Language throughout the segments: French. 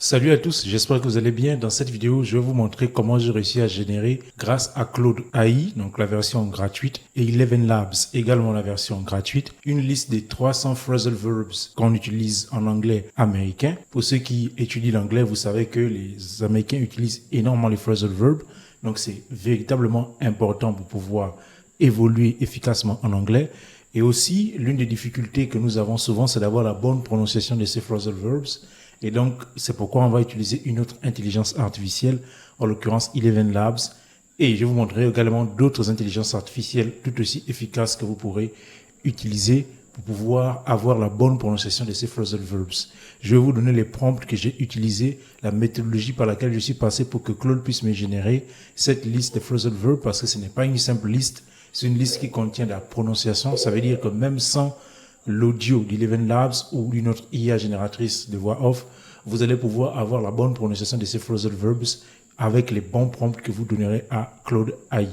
Salut à tous, j'espère que vous allez bien. Dans cette vidéo, je vais vous montrer comment j'ai réussi à générer grâce à Claude AI, donc la version gratuite, et Eleven Labs, également la version gratuite, une liste des 300 phrasal verbs qu'on utilise en anglais américain. Pour ceux qui étudient l'anglais, vous savez que les Américains utilisent énormément les phrasal verbs, donc c'est véritablement important pour pouvoir évoluer efficacement en anglais. Et aussi, l'une des difficultés que nous avons souvent, c'est d'avoir la bonne prononciation de ces phrasal verbs. Et donc, c'est pourquoi on va utiliser une autre intelligence artificielle, en l'occurrence Eleven Labs. Et je vous montrerai également d'autres intelligences artificielles tout aussi efficaces que vous pourrez utiliser pour pouvoir avoir la bonne prononciation de ces phrasal verbs. Je vais vous donner les prompts que j'ai utilisés, la méthodologie par laquelle je suis passé pour que Claude puisse me générer cette liste de phrasal verbs, parce que ce n'est pas une simple liste, c'est une liste qui contient de la prononciation. Ça veut dire que même sans l'audio d'Eleven Labs ou d'une autre IA génératrice de voix off, vous allez pouvoir avoir la bonne prononciation de ces phrasal verbs avec les bons prompts que vous donnerez à Claude AI.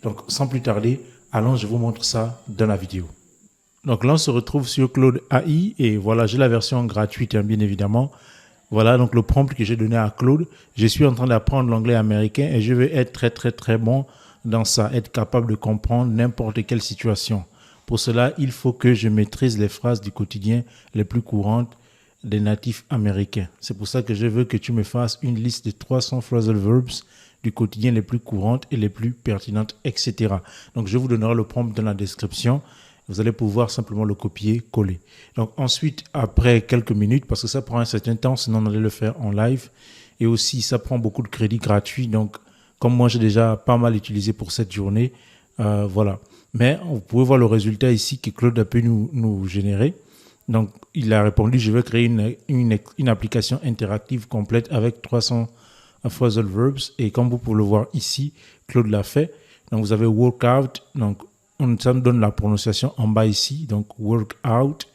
Donc, sans plus tarder, allons, je vous montre ça dans la vidéo. Donc là, on se retrouve sur Claude AI et voilà, j'ai la version gratuite, hein, bien évidemment. Voilà donc le prompt que j'ai donné à Claude. Je suis en train d'apprendre l'anglais américain et je vais être très bon dans ça, être capable de comprendre n'importe quelle situation. Pour cela, il faut que je maîtrise les phrases du quotidien les plus courantes des natifs américains. C'est pour ça que je veux que tu me fasses une liste de 300 phrasal verbs du quotidien les plus courantes et les plus pertinentes, etc. Donc, je vous donnerai le prompt dans la description. Vous allez pouvoir simplement le copier-coller. Donc, ensuite, après quelques minutes, parce que ça prend un certain temps, sinon on allait le faire en live. Et aussi, ça prend beaucoup de crédits gratuits. Donc, comme moi, j'ai déjà pas mal utilisé pour cette journée, voilà. Mais vous pouvez voir le résultat ici que Claude a pu nous générer. Donc, il a répondu, je vais créer une application interactive complète avec 300 phrasal verbs. Et comme vous pouvez le voir ici, Claude l'a fait. Donc, vous avez workout. Donc, ça nous donne la prononciation en bas ici. Donc, workout.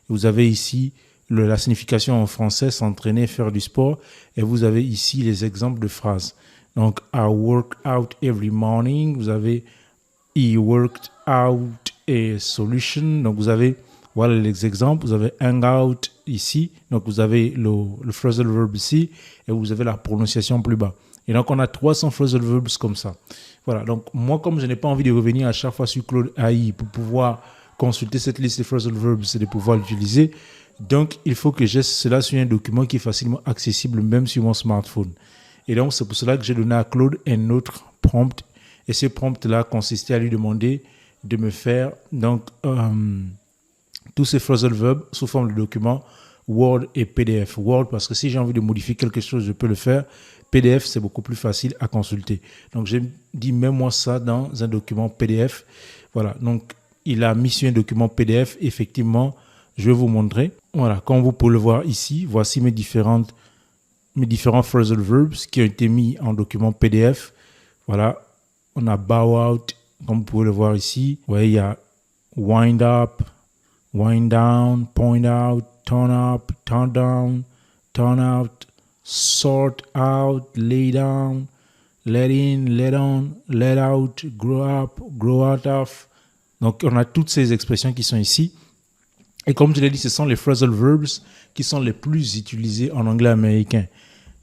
Vous avez ici la signification en français, s'entraîner, faire du sport. Et vous avez ici les exemples de phrases. Donc, I work out every morning. Vous avez he worked out a solution. Donc, vous avez, voilà les exemples. Vous avez hang out ici. Donc, vous avez le phrasal verb ici. Et vous avez la prononciation plus bas. Et donc, on a 300 phrasal verbs comme ça. Voilà. Donc, moi, comme je n'ai pas envie de revenir à chaque fois sur Claude AI pour pouvoir consulter cette liste de phrasal verbs et de pouvoir l'utiliser, donc, il faut que j'ai cela sur un document qui est facilement accessible même sur mon smartphone. Et donc, c'est pour cela que j'ai donné à Claude un autre prompt. Et ce prompt-là consistait à lui demander de me faire donc tous ces phrasal verbs sous forme de documents Word et PDF. Word, parce que si j'ai envie de modifier quelque chose, je peux le faire. PDF, c'est beaucoup plus facile à consulter. Donc, j'ai dit, mets-moi ça dans un document PDF. Voilà. Donc, il a mis sur un document PDF. Effectivement, je vais vous montrer. Voilà. Comme vous pouvez le voir ici, voici mes différents phrasal verbs qui ont été mis en document PDF. Voilà. On a bow out, comme vous pouvez le voir ici. Vous voyez, il y a wind up, wind down, point out, turn down, turn out, sort out, lay down, let in, let on, let out, grow up, grow out of. Donc, on a toutes ces expressions qui sont ici. Et comme je l'ai dit, ce sont les phrasal verbs qui sont les plus utilisés en anglais américain.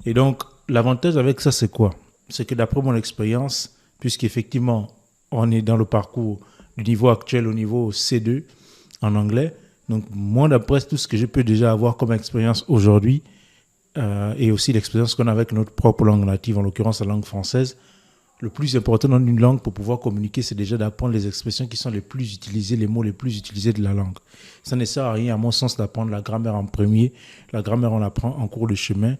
Et donc, l'avantage avec ça, c'est quoi? C'est que d'après mon expérience, puisqu'effectivement, on est dans le parcours du niveau actuel au niveau C2 en anglais. Donc, moi, d'après tout ce que je peux déjà avoir comme expérience aujourd'hui, et aussi l'expérience qu'on a avec notre propre langue native, en l'occurrence la langue française, le plus important dans une langue pour pouvoir communiquer, c'est déjà d'apprendre les expressions qui sont les plus utilisées, les mots les plus utilisés de la langue. Ça ne sert à rien, à mon sens, d'apprendre la grammaire en premier. La grammaire, on l'apprend en cours de chemin.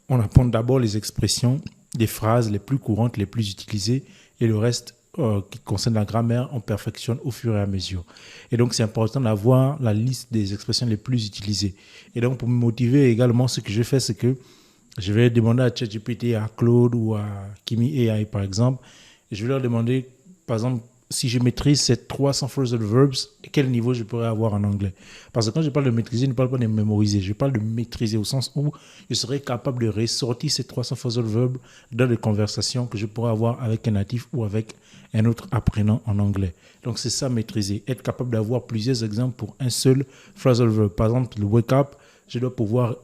On apprend d'abord les expressions, les phrases les plus courantes, les plus utilisées, et le reste qui concerne la grammaire, on perfectionne au fur et à mesure. Et donc, c'est important d'avoir la liste des expressions les plus utilisées. Et donc, pour me motiver également, ce que je fais, c'est que je vais demander à ChatGPT, à Claude ou à Kimi AI, par exemple, et je vais leur demander, par exemple, si je maîtrise ces 300 phrasal verbs, quel niveau je pourrais avoir en anglais. Parce que quand je parle de maîtriser, je ne parle pas de mémoriser. Je parle de maîtriser au sens où je serais capable de ressortir ces 300 phrasal verbs dans des conversations que je pourrais avoir avec un natif ou avec un autre apprenant en anglais. Donc, c'est ça, maîtriser. Être capable d'avoir plusieurs exemples pour un seul phrasal verb. Par exemple, le wake up, je dois pouvoir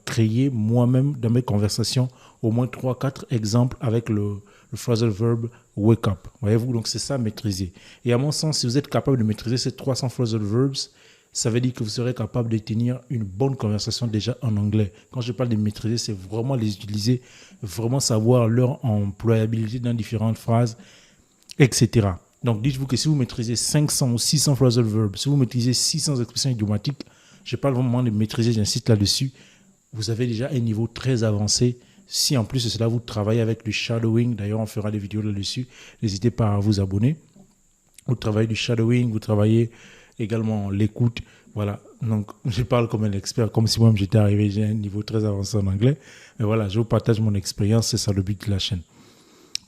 créer moi-même dans mes conversations au moins 3-4 exemples avec le phrasal verb wake up. Voyez-vous, donc c'est ça maîtriser. Et à mon sens, si vous êtes capable de maîtriser ces 300 phrasal verbs, ça veut dire que vous serez capable de tenir une bonne conversation déjà en anglais. Quand je parle de maîtriser, c'est vraiment les utiliser, vraiment savoir leur employabilité dans différentes phrases, etc. Donc, dites-vous que si vous maîtrisez 500 ou 600 phrasal verbs, si vous maîtrisez 600 expressions idiomatiques, je parle vraiment de maîtriser, j'insiste là-dessus, vous avez déjà un niveau très avancé. Si en plus de cela, vous travaillez avec du shadowing, d'ailleurs, on fera des vidéos là-dessus, n'hésitez pas à vous abonner. Vous travaillez du shadowing, vous travaillez également l'écoute. Voilà, donc je parle comme un expert, comme si moi-même j'étais arrivé, j'ai un niveau très avancé en anglais. Mais voilà, je vous partage mon expérience, c'est ça le but de la chaîne.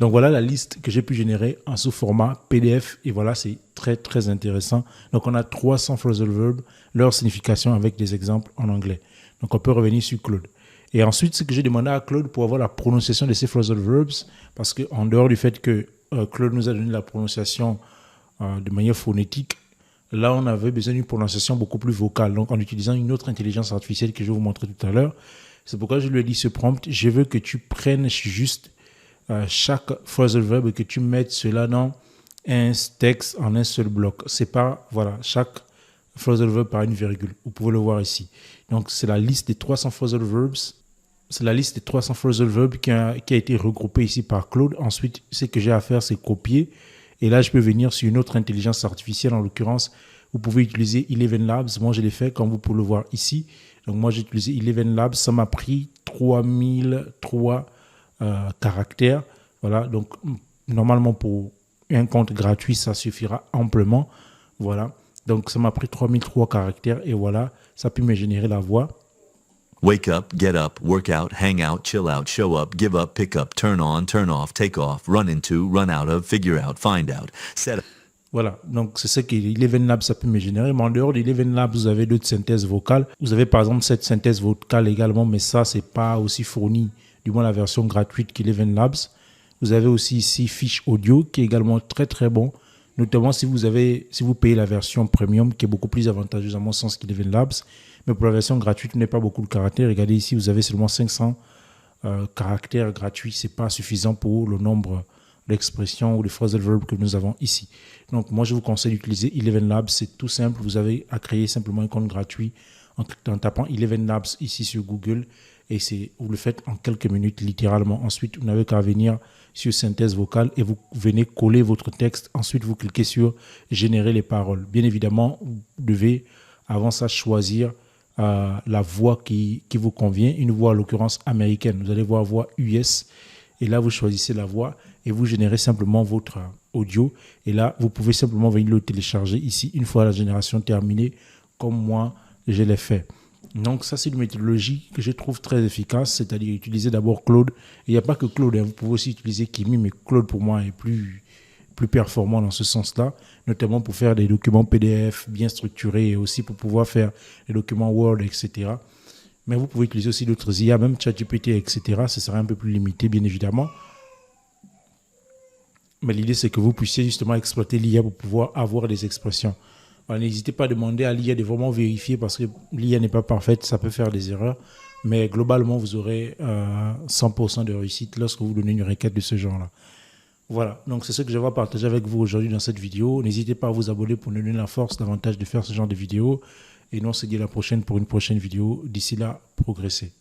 Donc voilà la liste que j'ai pu générer en sous format PDF et voilà, c'est très très intéressant. Donc on a 300 phrasal verbs, leur signification avec des exemples en anglais. Donc on peut revenir sur Claude. Et ensuite, ce que j'ai demandé à Claude pour avoir la prononciation de ces phrasal verbs, parce qu'en dehors du fait que Claude nous a donné la prononciation de manière phonétique, là, on avait besoin d'une prononciation beaucoup plus vocale, donc en utilisant une autre intelligence artificielle que je vais vous montrer tout à l'heure. C'est pourquoi je lui ai dit ce prompt, je veux que tu prennes juste chaque phrasal verb et que tu mettes cela dans un texte en un seul bloc. C'est pas, voilà, chaque phrasal verb par une virgule. Vous pouvez le voir ici. Donc, c'est la liste des 300 phrasal verbs. C'est la liste des 300 phrasal verbs qui a été regroupée ici par Claude. Ensuite, ce que j'ai à faire, c'est copier. Et là, je peux venir sur une autre intelligence artificielle. En l'occurrence, vous pouvez utiliser Eleven Labs. Moi, je l'ai fait comme vous pouvez le voir ici. Donc, moi, j'ai utilisé Eleven Labs. Ça m'a pris 3003 caractères. Voilà. Donc, normalement, pour un compte gratuit, ça suffira amplement. Voilà. Donc, ça m'a pris 3003 caractères. Et voilà, ça a pu me générer la voix. Wake up, get up, work out, hang out, chill out, show up, give up, pick up, turn on, turn off, take off, run into, run out of, figure out, find out, set up. Voilà, donc c'est ce que Eleven Labs ça peut me générer. Mais en dehors d'Eleven Labs, vous avez d'autres synthèses vocales. Vous avez par exemple cette synthèse vocale également, mais ça, c'est pas aussi fourni, du moins la version gratuite qu'Eleven Labs. Vous avez aussi ici Fiche Audio, qui est également très très bon, notamment si vous payez la version premium, qui est beaucoup plus avantageuse à mon sens qu'Eleven Labs. Mais pour la version gratuite, vous n'avez pas beaucoup de caractères. Regardez ici, vous avez seulement 500 caractères gratuits. Ce n'est pas suffisant pour le nombre d'expressions ou de phrasal verbs que nous avons ici. Donc, moi, je vous conseille d'utiliser Eleven Labs. C'est tout simple. Vous avez à créer simplement un compte gratuit en tapant Eleven Labs ici sur Google. Et vous le faites en quelques minutes, littéralement. Ensuite, vous n'avez qu'à venir sur synthèse vocale et vous venez coller votre texte. Ensuite, vous cliquez sur générer les paroles. Bien évidemment, vous devez, avant ça, choisir la voix qui vous convient, une voix en l'occurrence américaine. Vous allez voir voix US et là vous choisissez la voix et vous générez simplement votre audio et là vous pouvez simplement venir le télécharger ici une fois la génération terminée comme moi je l'ai fait. Donc ça c'est une méthodologie que je trouve très efficace, c'est-à-dire utiliser d'abord Claude. Il n'y a pas que Claude, vous pouvez aussi utiliser Kimi, mais Claude pour moi est plus performant dans ce sens-là, notamment pour faire des documents PDF bien structurés et aussi pour pouvoir faire des documents Word, etc. Mais vous pouvez utiliser aussi d'autres IA, même ChatGPT, etc. Ce sera un peu plus limité, bien évidemment. Mais l'idée, c'est que vous puissiez justement exploiter l'IA pour pouvoir avoir des expressions. Alors, n'hésitez pas à demander à l'IA de vraiment vérifier parce que l'IA n'est pas parfaite, ça peut faire des erreurs. Mais globalement, vous aurez 100% de réussite lorsque vous donnez une requête de ce genre-là. Voilà, donc c'est ce que je vais partager avec vous aujourd'hui dans cette vidéo. N'hésitez pas à vous abonner pour nous donner la force davantage de faire ce genre de vidéos. Et nous, on se dit à la prochaine pour une prochaine vidéo. D'ici là, progressez.